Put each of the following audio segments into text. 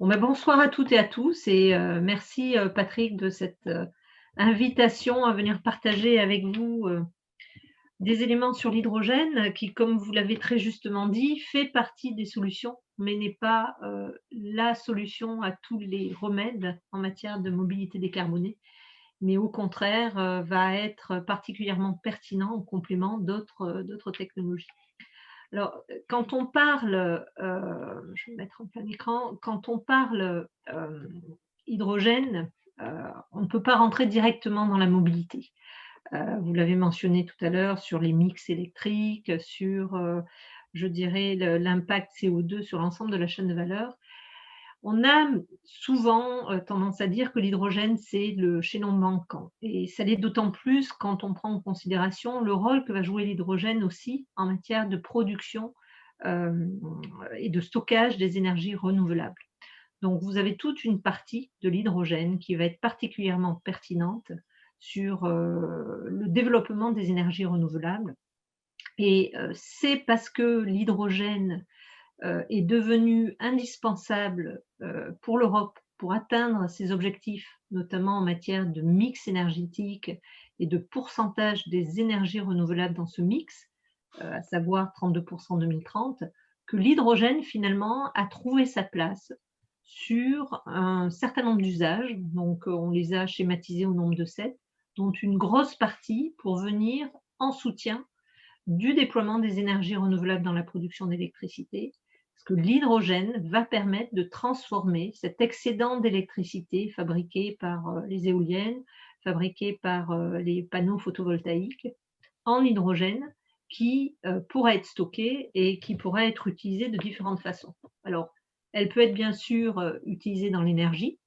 Bon, ben, bonsoir à toutes et à tous et merci Patrick de cette invitation à venir partager avec vous des éléments sur l'hydrogène qui, comme vous l'avez très justement dit, fait partie des solutions, mais n'est pas la solution à tous les remèdes en matière de mobilité décarbonée, mais au contraire va être particulièrement pertinent en complément d'autres technologies. Alors, quand on parle, je vais me mettre en plein écran, quand on parle hydrogène, on ne peut pas rentrer directement dans la mobilité. Vous l'avez mentionné tout à l'heure sur les mix électriques, sur, je dirais, l'impact CO2 sur l'ensemble de la chaîne de valeur. On a souvent tendance à dire que l'hydrogène, c'est le chaînon manquant. Et ça l'est d'autant plus quand on prend en considération le rôle que va jouer l'hydrogène aussi en matière de production euh, et de stockage des énergies renouvelables. Donc, vous avez toute une partie de l'hydrogène qui va être particulièrement pertinente sur le développement des énergies renouvelables. Et c'est parce que l'hydrogène est devenu indispensable pour l'Europe pour atteindre ses objectifs, notamment en matière de mix énergétique et de pourcentage des énergies renouvelables dans ce mix, à savoir 32% en 2030, que l'hydrogène finalement a trouvé sa place sur un certain nombre d'usages. Donc on les a schématisés au nombre de 7, dont une grosse partie pour venir en soutien du déploiement des énergies renouvelables dans la production d'électricité, parce que l'hydrogène va permettre de transformer cet excédent d'électricité fabriqué par les éoliennes, fabriqué par les panneaux photovoltaïques, en hydrogène qui pourra être stocké et qui pourra être utilisé de différentes façons. Alors, elle peut être bien sûr utilisée dans l'énergie,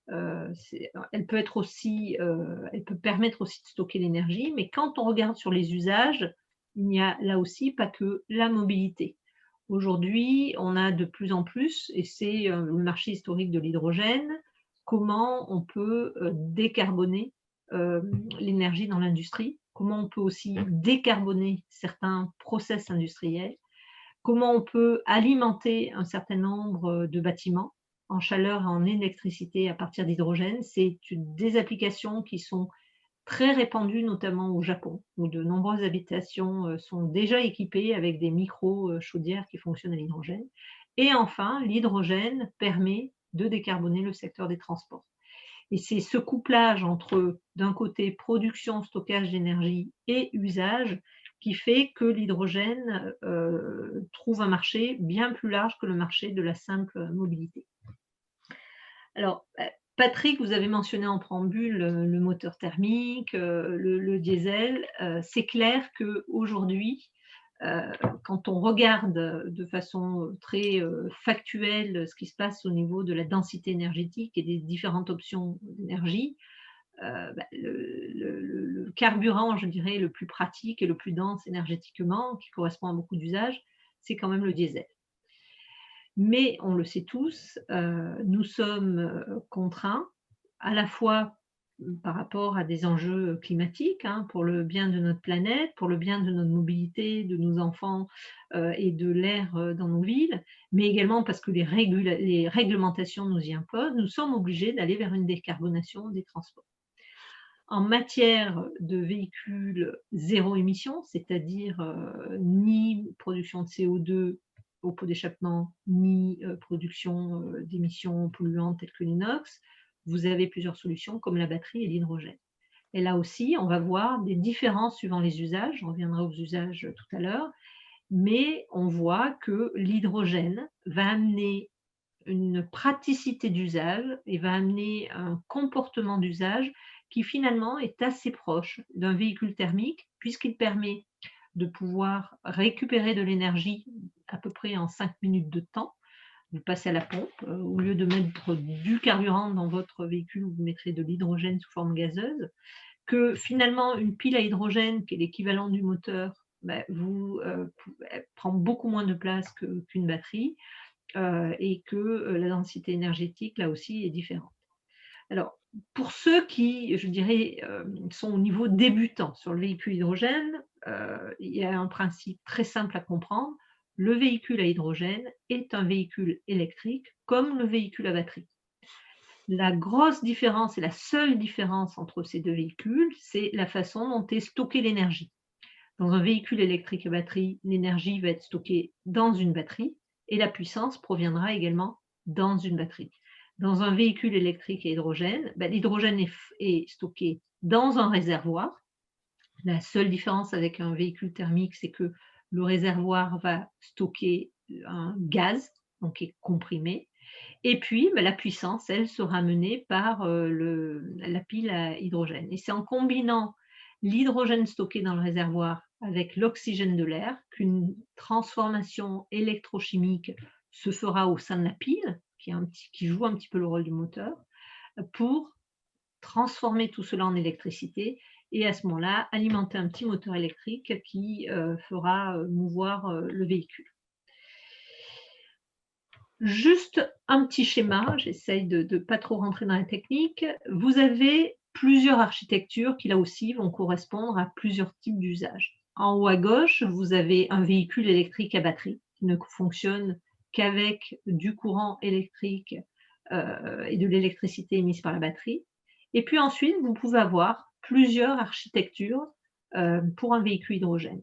elle peut être aussi, elle peut permettre aussi de stocker l'énergie, mais quand on regarde sur les usages, il n'y a là aussi pas que la mobilité. Aujourd'hui, on a de plus en plus, et c'est le marché historique de l'hydrogène, comment on peut décarboner l'énergie dans l'industrie, comment on peut aussi décarboner certains process industriels, comment on peut alimenter un certain nombre de bâtiments en chaleur et en électricité à partir d'hydrogène. C'est des applications qui sont très répandues, notamment au Japon, où de nombreuses habitations sont déjà équipées avec des micro-chaudières qui fonctionnent à l'hydrogène. Et enfin, l'hydrogène permet de décarboner le secteur des transports. Et c'est ce couplage entre, d'un côté, production, stockage d'énergie et usage qui fait que l'hydrogène trouve un marché bien plus large que le marché de la simple mobilité. Alors, Patrick, vous avez mentionné en préambule le moteur thermique, le diesel. C'est clair qu'aujourd'hui, quand on regarde de façon très factuelle ce qui se passe au niveau de la densité énergétique et des différentes options d'énergie, le carburant, je dirais, le plus pratique et le plus dense énergétiquement, qui correspond à beaucoup d'usages, c'est quand même le diesel. Mais on le sait tous, nous sommes contraints à la fois par rapport à des enjeux climatiques, hein, pour le bien de notre planète, pour le bien de notre mobilité, de nos enfants et de l'air dans nos villes, mais également parce que les réglementations nous y imposent, nous sommes obligés d'aller vers une décarbonation des transports. En matière de véhicules zéro émission, c'est-à-dire ni production de CO2 au pot d'échappement, ni production d'émissions polluantes telles que l'inox, vous avez plusieurs solutions comme la batterie et l'hydrogène. Et là aussi, on va voir des différences suivant les usages, on reviendra aux usages tout à l'heure, mais on voit que l'hydrogène va amener une praticité d'usage et va amener un comportement d'usage qui finalement est assez proche d'un véhicule thermique puisqu'il permet de pouvoir récupérer de l'énergie à peu près en 5 minutes de temps. Vous passez à la pompe, au lieu de mettre du carburant dans votre véhicule, vous mettrez de l'hydrogène sous forme gazeuse, que finalement une pile à hydrogène qui est l'équivalent du moteur prend beaucoup moins de place qu'une batterie, et que la densité énergétique, là aussi, est différente. Alors, pour ceux qui, je dirais, sont au niveau débutant sur le véhicule hydrogène, il y a un principe très simple à comprendre. le véhicule à hydrogène est un véhicule électrique comme le véhicule à batterie. La grosse différence et la seule différence entre ces deux véhicules, c'est la façon dont est stockée l'énergie. Dans un véhicule électrique à batterie, l'énergie va être stockée dans une batterie et la puissance proviendra également dans une batterie. Dans un véhicule électrique à hydrogène, l'hydrogène est stocké dans un réservoir. La seule différence avec un véhicule thermique, c'est que le réservoir va stocker un gaz, donc qui est comprimé. Et puis, la puissance, elle, sera menée par la pile à hydrogène. Et c'est en combinant l'hydrogène stocké dans le réservoir avec l'oxygène de l'air qu'une transformation électrochimique se fera au sein de la pile, qui joue un petit peu le rôle du moteur, pour transformer tout cela en électricité et à ce moment-là, alimenter un petit moteur électrique qui fera mouvoir le véhicule. Juste un petit schéma, j'essaye de ne pas trop rentrer dans la technique. Vous avez plusieurs architectures qui, là aussi, vont correspondre à plusieurs types d'usages. En haut à gauche, vous avez un véhicule électrique à batterie qui ne fonctionne qu'avec du courant électrique et de l'électricité émise par la batterie. Et puis ensuite, vous pouvez avoir plusieurs architectures pour un véhicule hydrogène.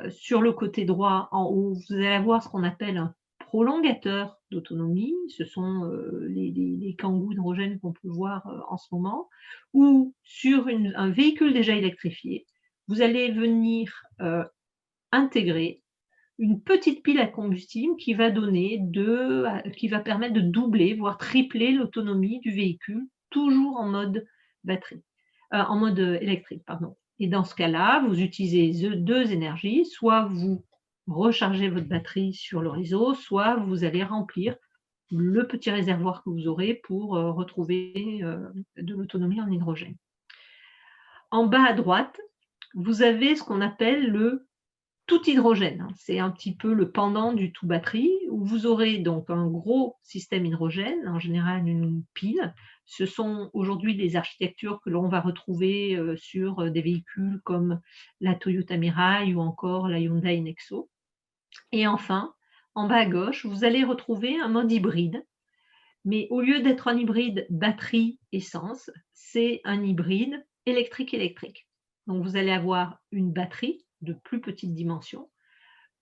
Sur le côté droit, en haut, vous allez avoir ce qu'on appelle un prolongateur d'autonomie, ce sont les Kangoo hydrogène qu'on peut voir en ce moment, ou sur un véhicule déjà électrifié, vous allez venir intégrer une petite pile à combustible qui va permettre de doubler, voire tripler l'autonomie du véhicule, toujours en mode batterie, en mode électrique, pardon. Et dans ce cas-là, vous utilisez deux énergies, soit vous rechargez votre batterie sur le réseau, soit vous allez remplir le petit réservoir que vous aurez pour retrouver de l'autonomie en hydrogène. En bas à droite, vous avez ce qu'on appelle le tout hydrogène. C'est un petit peu le pendant du tout batterie, où vous aurez donc un gros système hydrogène, en général une pile. Ce sont aujourd'hui des architectures que l'on va retrouver sur des véhicules comme la Toyota Mirai ou encore la Hyundai Nexo. Et enfin, en bas à gauche, vous allez retrouver un mode hybride. Mais au lieu d'être un hybride batterie-essence, c'est un hybride électrique-électrique. Donc vous allez avoir une batterie de plus petite dimension,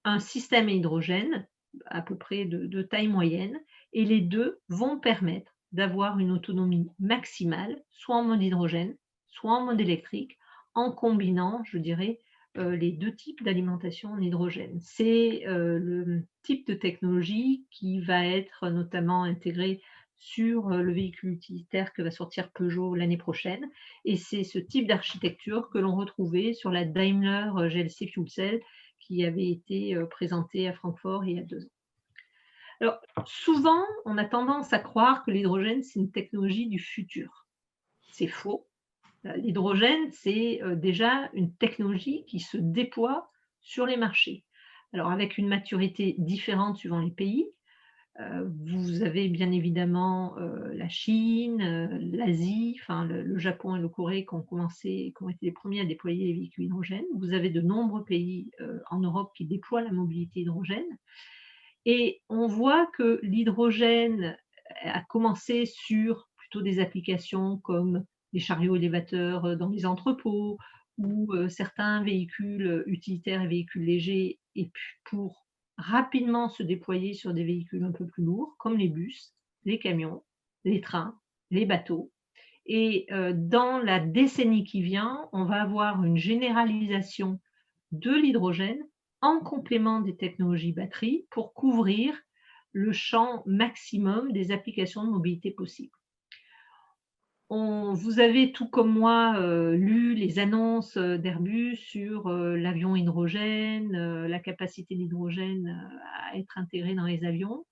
un système à hydrogène à peu près de taille moyenne, et les deux vont permettre d'avoir une autonomie maximale, soit en mode hydrogène, soit en mode électrique, en combinant, je dirais, les deux types d'alimentation en hydrogène. C'est le type de technologie qui va être notamment intégré sur le véhicule utilitaire que va sortir Peugeot l'année prochaine. Et c'est ce type d'architecture que l'on retrouvait sur la Daimler GLC Fuel Cell qui avait été présentée à Francfort il y a 2 ans. Alors, souvent, on a tendance à croire que l'hydrogène, c'est une technologie du futur. C'est faux. L'hydrogène, c'est déjà une technologie qui se déploie sur les marchés. Alors, avec une maturité différente suivant les pays, vous avez bien évidemment la Chine, l'Asie, enfin le Japon et le Corée qui ont été les premiers à déployer les véhicules hydrogène. Vous avez de nombreux pays en Europe qui déploient la mobilité hydrogène. Et on voit que l'hydrogène a commencé sur plutôt des applications comme les chariots élévateurs dans les entrepôts ou certains véhicules utilitaires et véhicules légers, et puis pour rapidement se déployer sur des véhicules un peu plus lourds comme les bus, les camions, les trains, les bateaux. Et dans la décennie qui vient, on va avoir une généralisation de l'hydrogène en complément des technologies batteries pour couvrir le champ maximum des applications de mobilité possibles. Vous avez, tout comme moi, lu les annonces d'Airbus sur l'avion hydrogène, la capacité d'hydrogène à être intégrée dans les avions.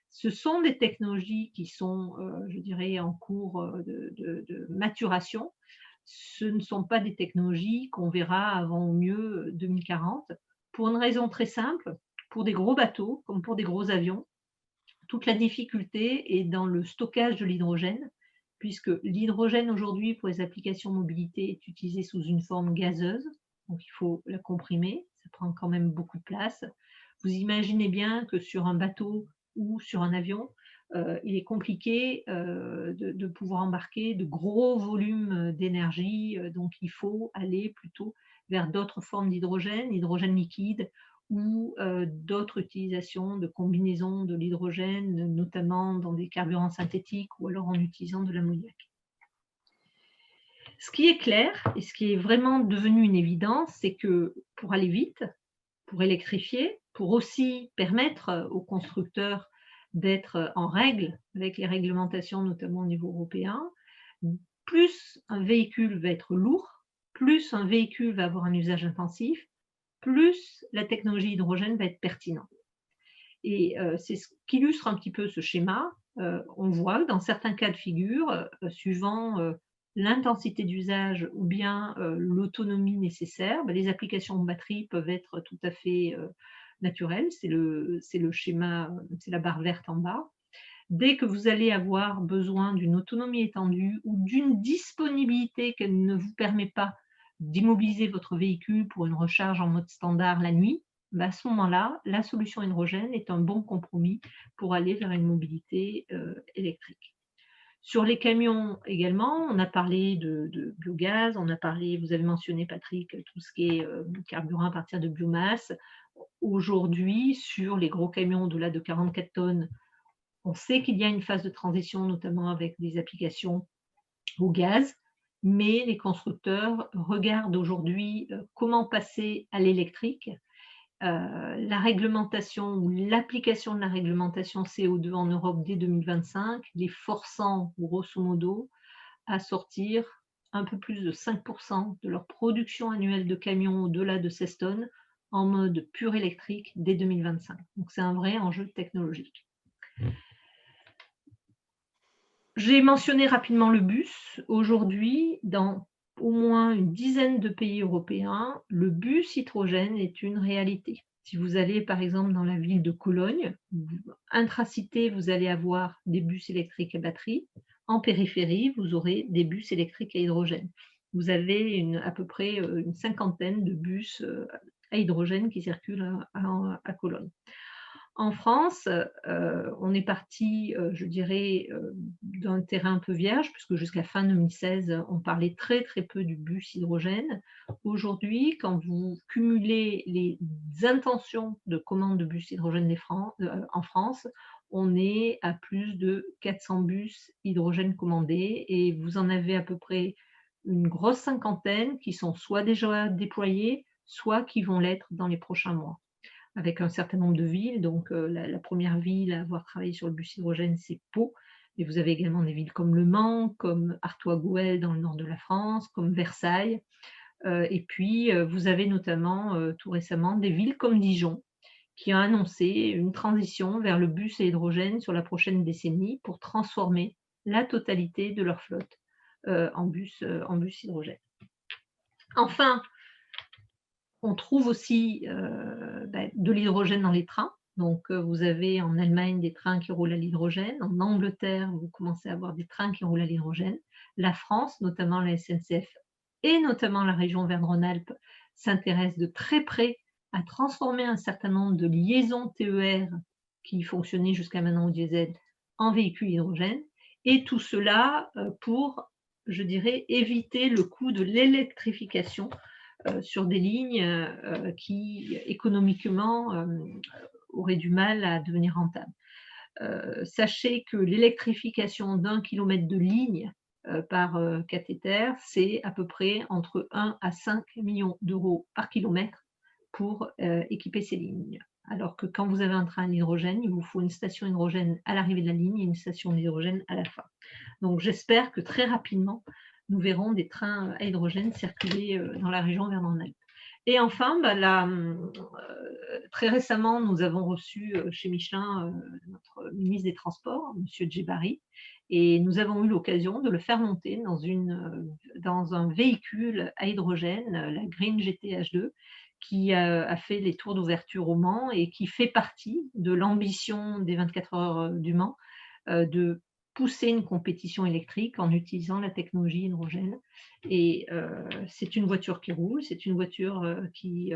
Ce sont des technologies qui sont, je dirais, en cours de maturation. Ce ne sont pas des technologies qu'on verra avant au mieux 2040, pour une raison très simple, pour des gros bateaux comme pour des gros avions. Toute la difficulté est dans le stockage de l'hydrogène, puisque l'hydrogène aujourd'hui pour les applications mobilité est utilisé sous une forme gazeuse, donc il faut la comprimer, ça prend quand même beaucoup de place. Vous imaginez bien que sur un bateau ou sur un avion, il est compliqué de pouvoir embarquer de gros volumes d'énergie, donc il faut aller plutôt vers d'autres formes d'hydrogène, hydrogène liquide ou d'autres utilisations de combinaisons de l'hydrogène, notamment dans des carburants synthétiques ou alors en utilisant de l'ammoniac. Ce qui est clair et ce qui est vraiment devenu une évidence, c'est que pour aller vite, pour électrifier, pour aussi permettre aux constructeurs d'être en règle avec les réglementations, notamment au niveau européen, plus un véhicule va être lourd, plus un véhicule va avoir un usage intensif, plus la technologie hydrogène va être pertinente. Et c'est ce qu'illustre un petit peu ce schéma. On voit que dans certains cas de figure, suivant l'intensité d'usage ou bien l'autonomie nécessaire, les applications de batterie peuvent être tout à fait naturelles. C'est le schéma, c'est la barre verte en bas. Dès que vous allez avoir besoin d'une autonomie étendue ou d'une disponibilité qu'elle ne vous permet pas d'immobiliser votre véhicule pour une recharge en mode standard la nuit, à ce moment-là, la solution hydrogène est un bon compromis pour aller vers une mobilité électrique. Sur les camions également, on a parlé de biogaz, on a parlé, vous avez mentionné Patrick, tout ce qui est carburant à partir de biomasse. Aujourd'hui, sur les gros camions au-delà de 44 tonnes, on sait qu'il y a une phase de transition, notamment avec des applications au gaz, mais les constructeurs regardent aujourd'hui comment passer à l'électrique. La réglementation ou l'application de la réglementation CO2 en Europe dès 2025, les forçant grosso modo à sortir un peu plus de 5% de leur production annuelle de camions au-delà de 16 tonnes en mode pur électrique dès 2025. Donc c'est un vrai enjeu technologique. J'ai mentionné rapidement le bus. Aujourd'hui, dans au moins une dizaine de pays européens, le bus hydrogène est une réalité. Si vous allez par exemple dans la ville de Cologne, intracité, vous allez avoir des bus électriques à batterie. En périphérie, vous aurez des bus électriques à hydrogène. Vous avez à peu près une cinquantaine de bus à hydrogène qui circulent à Cologne. En France, on est parti, je dirais, d'un terrain un peu vierge, puisque jusqu'à fin 2016, on parlait très très peu du bus hydrogène. Aujourd'hui, quand vous cumulez les intentions de commande de bus hydrogène en France, on est à plus de 400 bus hydrogène commandés et vous en avez à peu près une grosse cinquantaine qui sont soit déjà déployés, soit qui vont l'être dans les prochains mois, avec un certain nombre de villes. Donc la première ville à avoir travaillé sur le bus hydrogène, c'est Pau. Et vous avez également des villes comme Le Mans, comme Artois-Gohelle dans le nord de la France, comme Versailles. Et puis vous avez notamment tout récemment des villes comme Dijon, qui a annoncé une transition vers le bus à hydrogène sur la prochaine décennie pour transformer la totalité de leur flotte en bus hydrogène. Enfin, on trouve aussi de l'hydrogène dans les trains. Donc, vous avez en Allemagne des trains qui roulent à l'hydrogène. En Angleterre, vous commencez à avoir des trains qui roulent à l'hydrogène. La France, notamment la SNCF et notamment la région Auvergne-Rhône-Alpes, s'intéresse de très près à transformer un certain nombre de liaisons TER qui fonctionnaient jusqu'à maintenant au diesel en véhicules hydrogène. Et tout cela pour, je dirais, éviter le coût de l'électrification sur des lignes qui économiquement auraient du mal à devenir rentables. Sachez que l'électrification d'1 kilomètre de ligne par cathéter, c'est à peu près entre 1 à 5 millions d'euros par kilomètre pour équiper ces lignes. Alors que quand vous avez un train à l'hydrogène, il vous faut une station hydrogène à l'arrivée de la ligne et une station d'hydrogène à la fin. Donc j'espère que très rapidement, nous verrons des trains à hydrogène circuler dans la région Auvergne-Rhône-Alpes. Et enfin, très récemment, nous avons reçu chez Michelin notre ministre des Transports, M. Djebari, et nous avons eu l'occasion de le faire monter dans un véhicule à hydrogène, la Green GT-H2, qui a fait les tours d'ouverture au Mans et qui fait partie de l'ambition des 24 heures du Mans de pousser une compétition électrique en utilisant la technologie hydrogène. Et c'est une voiture qui roule, c'est une voiture qui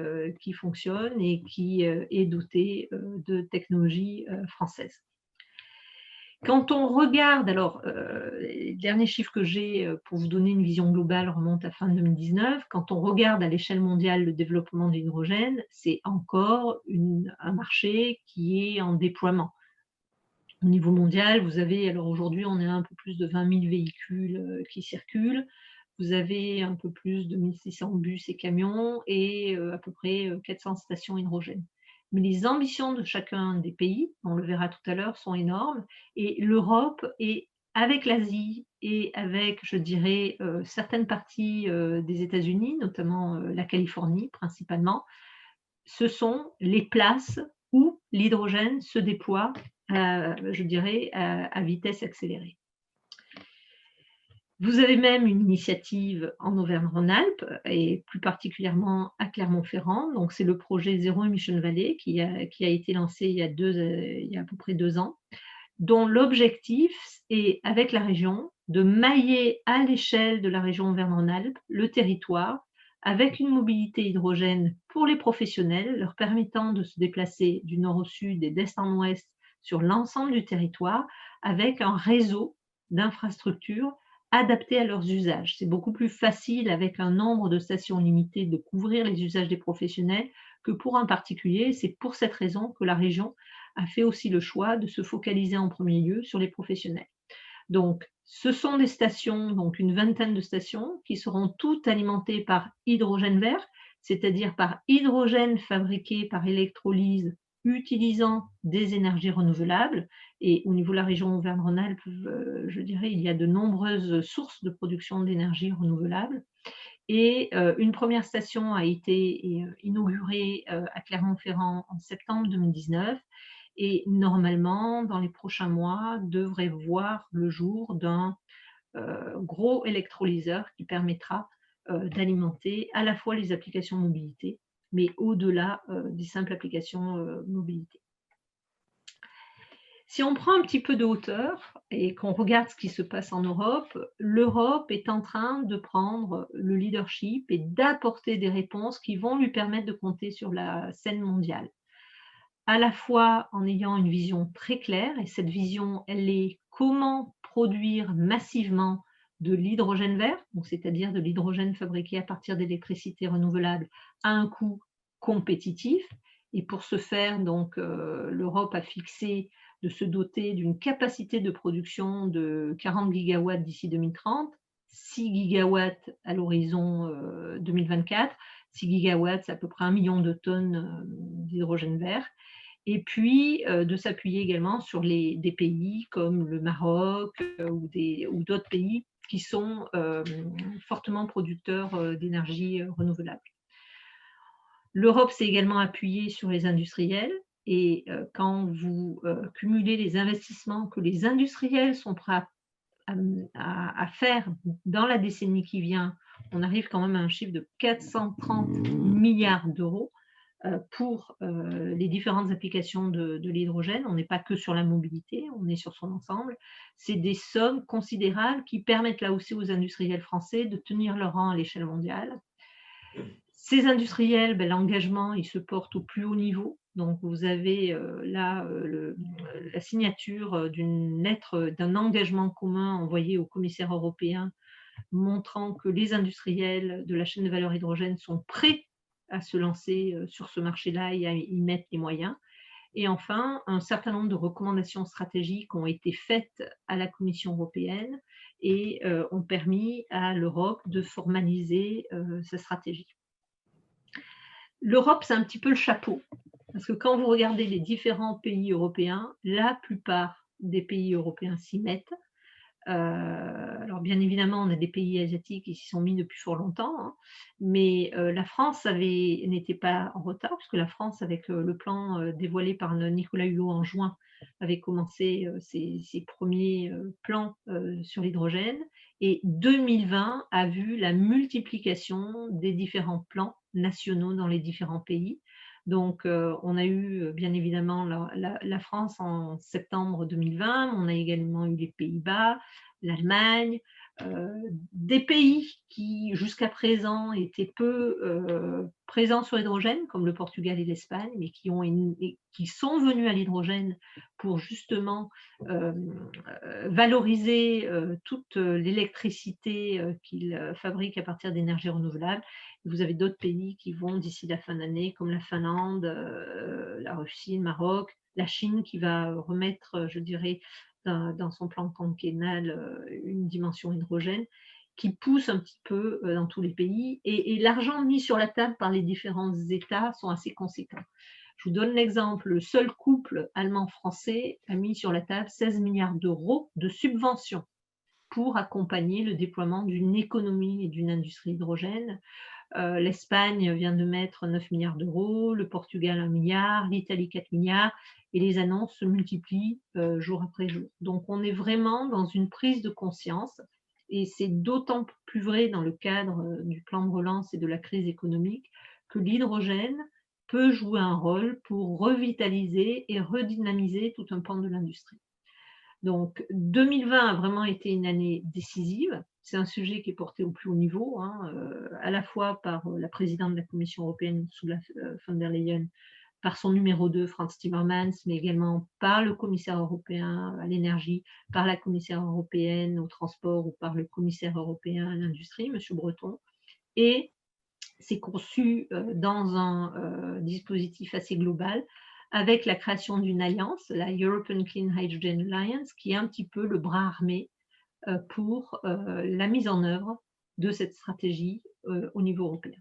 fonctionne et qui est dotée de technologie française. Quand on regarde, alors, les derniers chiffres que j'ai pour vous donner une vision globale remontent à fin 2019. Quand on regarde à l'échelle mondiale le développement de l'hydrogène, c'est encore un marché qui est en déploiement. Au niveau mondial, vous avez, alors aujourd'hui, on est à un peu plus de 20 000 véhicules qui circulent. Vous avez un peu plus de 1600 bus et camions et à peu près 400 stations hydrogène. Mais les ambitions de chacun des pays, on le verra tout à l'heure, sont énormes. Et l'Europe, et avec l'Asie et avec, je dirais, certaines parties des États-Unis, notamment la Californie principalement, ce sont les places où l'hydrogène se déploie, je dirais, à vitesse accélérée. Vous avez même une initiative en Auvergne-Rhône-Alpes et plus particulièrement à Clermont-Ferrand. Donc, c'est le projet Zero Emission Valley qui a été lancé il y a à peu près 2 ans, dont l'objectif est, avec la région, de mailler à l'échelle de la région Auvergne-Rhône-Alpes le territoire avec une mobilité hydrogène pour les professionnels, leur permettant de se déplacer du nord au sud et d'est en ouest sur l'ensemble du territoire, avec un réseau d'infrastructures adapté à leurs usages. C'est beaucoup plus facile avec un nombre de stations limitées de couvrir les usages des professionnels que pour un particulier. C'est pour cette raison que la région a fait aussi le choix de se focaliser en premier lieu sur les professionnels. Donc, ce sont des stations, donc une vingtaine de stations, qui seront toutes alimentées par hydrogène vert, c'est-à-dire par hydrogène fabriqué par électrolyse utilisant des énergies renouvelables. Et au niveau de la région Auvergne-Rhône-Alpes, je dirais, il y a de nombreuses sources de production d'énergie renouvelable. Et une première station a été inaugurée à Clermont-Ferrand en septembre 2019 et normalement, dans les prochains mois, devrait voir le jour d'un gros électrolyseur qui permettra d'alimenter à la fois les applications mobilité, mais au-delà des simples applications mobilité. Si on prend un petit peu de hauteur et qu'on regarde ce qui se passe en Europe, l'Europe est en train de prendre le leadership et d'apporter des réponses qui vont lui permettre de compter sur la scène mondiale. À la fois en ayant une vision très claire, et cette vision, elle est comment produire massivement de l'hydrogène vert, c'est-à-dire de l'hydrogène fabriqué à partir d'électricité renouvelable à un coût compétitif. Et pour ce faire, donc, l'Europe a fixé de se doter d'une capacité de production de 40 gigawatts d'ici 2030, 6 gigawatts à l'horizon 2024. 6 gigawatts, c'est à peu près 1 million de tonnes d'hydrogène vert. Et puis de s'appuyer également sur des pays comme le Maroc ou d'autres pays qui sont fortement producteurs d'énergie renouvelable. L'Europe s'est également appuyée sur les industriels et quand vous cumulez les investissements que les industriels sont prêts à faire dans la décennie qui vient, on arrive quand même à un chiffre de 430 milliards d'euros pour les différentes applications de l'hydrogène. On n'est pas que sur la mobilité, on est sur son ensemble. C'est des sommes considérables qui permettent là aussi aux industriels français de tenir leur rang à l'échelle mondiale. Ces industriels, l'engagement, il se porte au plus haut niveau. Donc, vous avez là la signature d'une lettre d'un engagement commun envoyé au commissaire européen montrant que les industriels de la chaîne de valeur hydrogène sont prêts à se lancer sur ce marché-là et à y mettre les moyens. Et enfin, un certain nombre de recommandations stratégiques ont été faites à la Commission européenne et ont permis à l'Europe de formaliser sa stratégie. L'Europe, c'est un petit peu le chapeau, parce que quand vous regardez les différents pays européens, la plupart des pays européens s'y mettent. Alors bien évidemment, on a des pays asiatiques qui s'y sont mis depuis fort longtemps, hein, mais la France n'était pas en retard, puisque la France, avec le plan dévoilé par Nicolas Hulot en juin, avait commencé ses premiers plans sur l'hydrogène, et 2020 a vu la multiplication des différents plans nationaux dans les différents pays. Donc, on a eu bien évidemment la France en septembre 2020, on a également eu les Pays-Bas, l'Allemagne, des pays qui jusqu'à présent étaient peu présents sur l'hydrogène, comme le Portugal et l'Espagne, mais qui sont venus à l'hydrogène pour justement valoriser toute l'électricité qu'ils fabriquent à partir d'énergies renouvelables. Vous avez d'autres pays qui vont d'ici la fin d'année, comme la Finlande, la Russie, le Maroc, la Chine qui va remettre, je dirais, dans son plan quinquennal une dimension hydrogène qui pousse un petit peu dans tous les pays. Et l'argent mis sur la table par les différents États sont assez conséquents. Je vous donne l'exemple, le seul couple allemand-français a mis sur la table 16 milliards d'euros de subventions pour accompagner le déploiement d'une économie et d'une industrie hydrogène. L'Espagne vient de mettre 9 milliards d'euros, le Portugal 1 milliard, l'Italie 4 milliards, et les annonces se multiplient jour après jour. Donc on est vraiment dans une prise de conscience, et c'est d'autant plus vrai dans le cadre du plan de relance et de la crise économique que l'hydrogène peut jouer un rôle pour revitaliser et redynamiser tout un pan de l'industrie. Donc 2020 a vraiment été une année décisive. C'est un sujet qui est porté au plus haut niveau, à la fois par la présidente de la Commission européenne, Ursula von der Leyen, par son numéro 2, Frans Timmermans, mais également par le commissaire européen à l'énergie, par la commissaire européenne au transport ou par le commissaire européen à l'industrie, M. Breton. Et c'est conçu dans un dispositif assez global, avec la création d'une alliance, la European Clean Hydrogen Alliance, qui est un petit peu le bras armé pour la mise en œuvre de cette stratégie au niveau européen.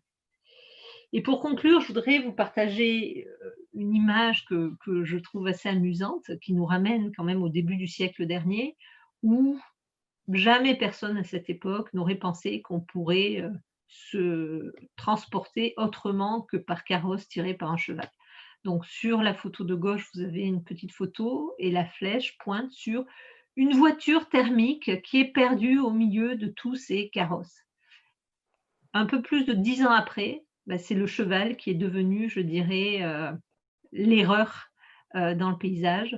Et pour conclure, je voudrais vous partager une image que je trouve assez amusante, qui nous ramène quand même au début du siècle dernier, où jamais personne à cette époque n'aurait pensé qu'on pourrait se transporter autrement que par carrosse tiré par un cheval. Donc sur la photo de gauche, vous avez une petite photo et la flèche pointe sur une voiture thermique qui est perdue au milieu de tous ces carrosses. Un peu plus de 10 ans après, c'est le cheval qui est devenu, je dirais, l'erreur dans le paysage.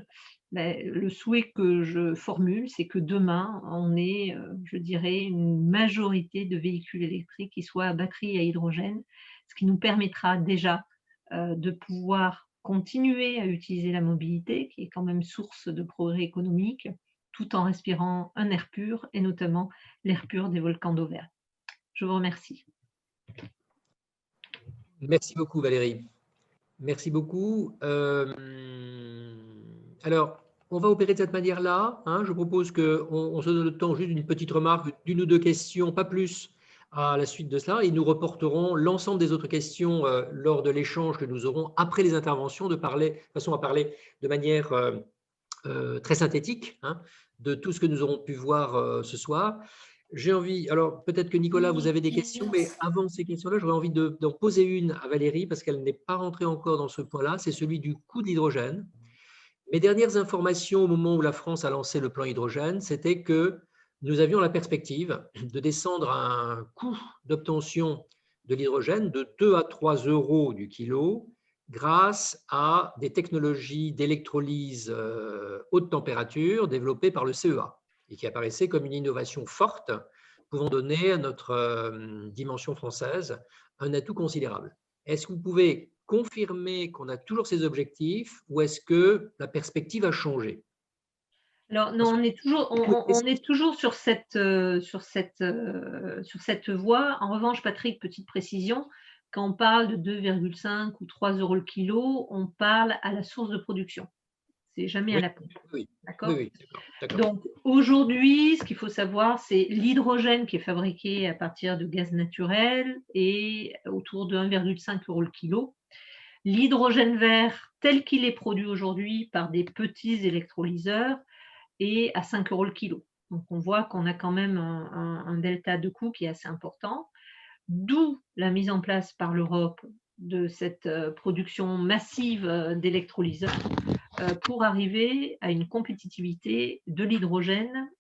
Le souhait que je formule, c'est que demain, on ait, je dirais, une majorité de véhicules électriques qui soient à batterie et à hydrogène, ce qui nous permettra déjà de pouvoir continuer à utiliser la mobilité, qui est quand même source de progrès économique, tout en respirant un air pur, et notamment l'air pur des volcans d'Auvergne. Je vous remercie. Merci beaucoup, Valérie. Merci beaucoup. Alors, on va opérer de cette manière-là. Je propose qu'on se donne le temps juste d'une petite remarque, d'une ou deux questions, pas plus, à la suite de cela. Et nous reporterons l'ensemble des autres questions lors de l'échange que nous aurons après les interventions, de façon à parler de manière très synthétique de tout ce que nous aurons pu voir ce soir. J'ai envie, alors peut-être que Nicolas, vous avez des questions, mais avant ces questions-là, j'aurais envie d'en poser une à Valérie, parce qu'elle n'est pas rentrée encore dans ce point-là, c'est celui du coût de l'hydrogène. Mes dernières informations au moment où la France a lancé le plan hydrogène, c'était que nous avions la perspective de descendre à un coût d'obtention de l'hydrogène de 2 à 3 euros du kilo, grâce à des technologies d'électrolyse haute température développées par le CEA et qui apparaissaient comme une innovation forte pouvant donner à notre dimension française un atout considérable. Est-ce que vous pouvez confirmer qu'on a toujours ces objectifs ou est-ce que la perspective a changé? Alors non, on est toujours sur cette voie. En revanche, Patrick, petite précision, quand on parle de 2,5 ou 3 euros le kilo, on parle à la source de production. C'est jamais à la pompe. Oui, d'accord ? Oui, d'accord. Donc aujourd'hui, ce qu'il faut savoir, c'est l'hydrogène qui est fabriqué à partir de gaz naturel et autour de 1,5 euros le kilo. L'hydrogène vert, tel qu'il est produit aujourd'hui par des petits électrolyseurs, est à 5 euros le kilo. Donc on voit qu'on a quand même un delta de coût qui est assez important, d'où la mise en place par l'Europe de cette production massive d'électrolyseurs pour arriver à une compétitivité de l'hydrogène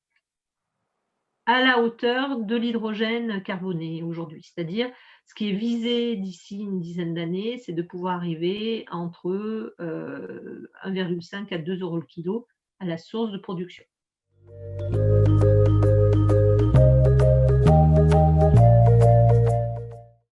à la hauteur de l'hydrogène carboné aujourd'hui. C'est-à-dire, ce qui est visé d'ici une dizaine d'années, c'est de pouvoir arriver entre 1,5 à 2 € le kilo à la source de production.